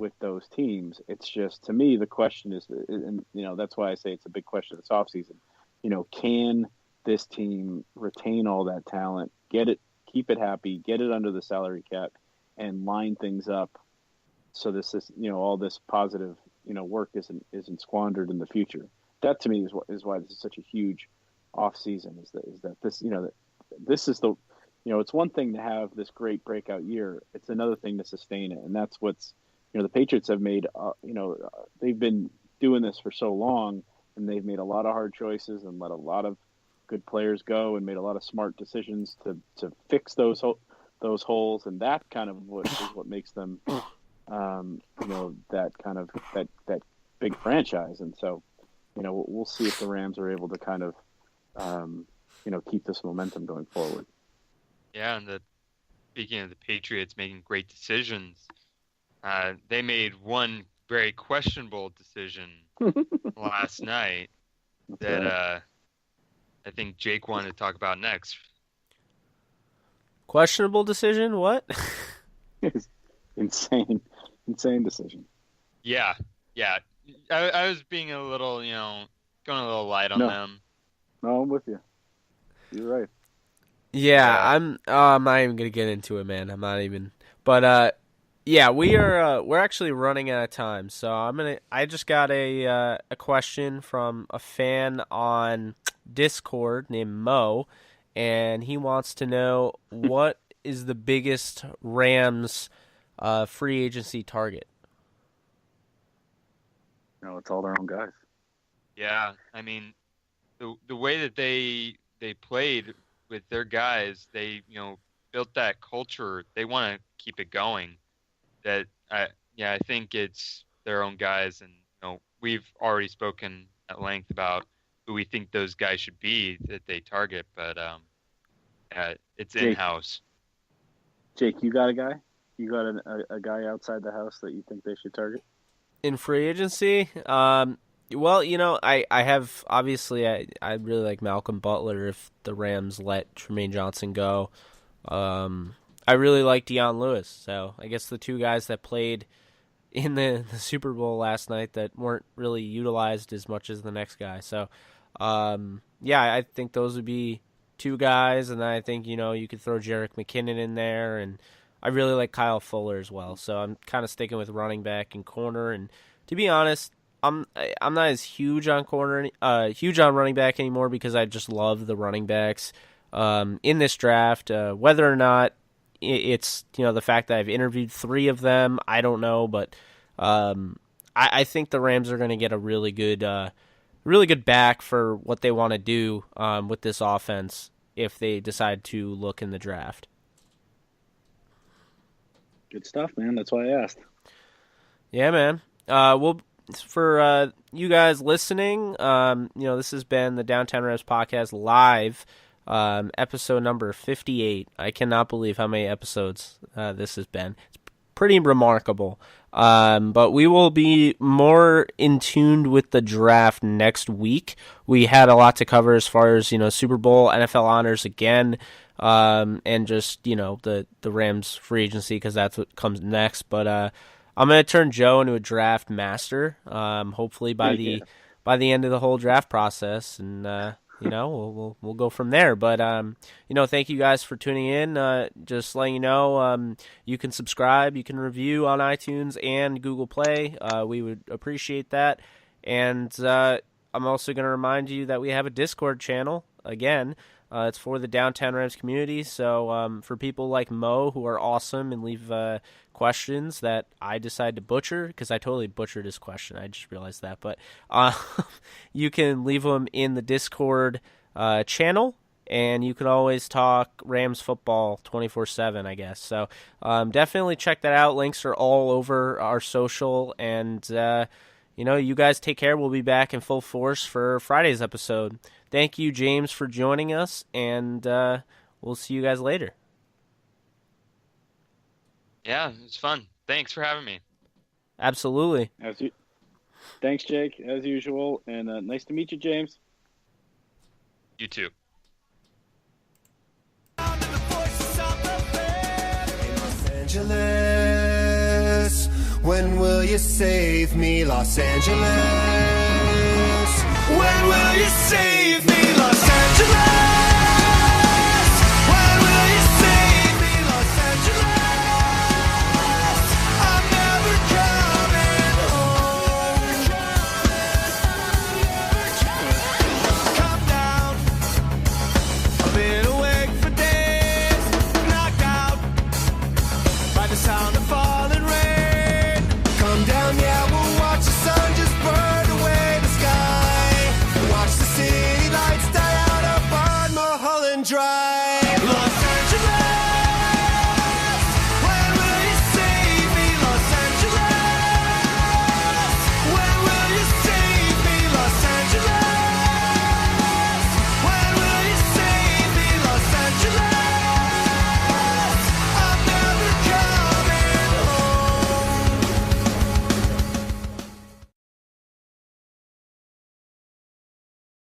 with those teams. It's just, to me, the question is, and that's why I say it's a big question this offseason. Can this team retain all that talent, get it, keep it happy, get it under the salary cap, and line things up so this is, all this positive, work isn't squandered in the future. That to me is why this is such a huge off season. Is that this, that this is the, it's one thing to have this great breakout year. It's another thing to sustain it, and that's what's, the Patriots have made. They've been doing this for so long, and they've made a lot of hard choices and let a lot of good players go, and made a lot of smart decisions to fix those holes, and that kind of is what makes them, that kind of that big franchise. And so, we'll see if the Rams are able to kind of, keep this momentum going forward. Yeah, and speaking of the Patriots making great decisions, they made one very questionable decision last night that I think Jake wanted to talk about next. Questionable decision? What? Insane decision. Yeah. I was being a little, going a little light on them. No, I'm with you. You're right. Yeah. I'm not even gonna get into it, man. I'm not even. But yeah, we're actually running out of time, so I just got a question from a fan on Discord named Mo, and he wants to know what is the biggest Rams free agency target. It's all their own guys. Yeah, I mean, the way that they played with their guys, they built that culture. They want to keep it going. I think it's their own guys, and we've already spoken at length about who we think those guys should be that they target, but it's in-house. Jake, you got a guy? You got a guy outside the house that you think they should target? In free agency? Well, I have, obviously, I really like Malcolm Butler if the Rams let Tremaine Johnson go. I really like Dion Lewis, so I guess the two guys that played in the Super Bowl last night that weren't really utilized as much as the next guy. So, I think those would be two guys, and I think, you could throw Jerick McKinnon in there, and I really like Kyle Fuller as well. So I'm kind of sticking with running back and corner, and to be honest, I'm not as huge on running back anymore because I just love the running backs in this draft. Whether or not it's the fact that I've interviewed 3 of them, I don't know, but I think the Rams are going to get a really good back for what they want to do with this offense if they decide to look in the draft. Good stuff, man. That's why I asked. Yeah, man. For you guys listening, this has been the Downtown Rams Podcast live, episode number 58. I cannot believe how many episodes this has been. It's pretty remarkable. But we will be more in tune with the draft next week. We had a lot to cover as far as, Super Bowl, NFL honors again, and just, the Rams free agency because that's what comes next. But I'm going to turn Joe into a draft master, hopefully by the end of the whole draft process, and we'll go from there. But thank you guys for tuning in. Just letting you know, you can subscribe, you can review on iTunes and Google Play. We would appreciate that. And I'm also going to remind you that we have a Discord channel. Again, it's for the Downtown Rams community. So for people like Mo who are awesome and leave questions that I decide to butcher, because I totally butchered his question. I just realized that. But you can leave them in the Discord channel, and you can always talk Rams football 24/7, I guess. So definitely check that out. Links are all over our social. And, you guys take care. We'll be back in full force for Friday's episode. Thank you, James, for joining us, and we'll see you guys later. Yeah, it's fun. Thanks for having me. Absolutely. Thanks, Jake, as usual, and nice to meet you, James. You too. Los Angeles, When will you save me, Los Angeles? When will you save me, Los Angeles?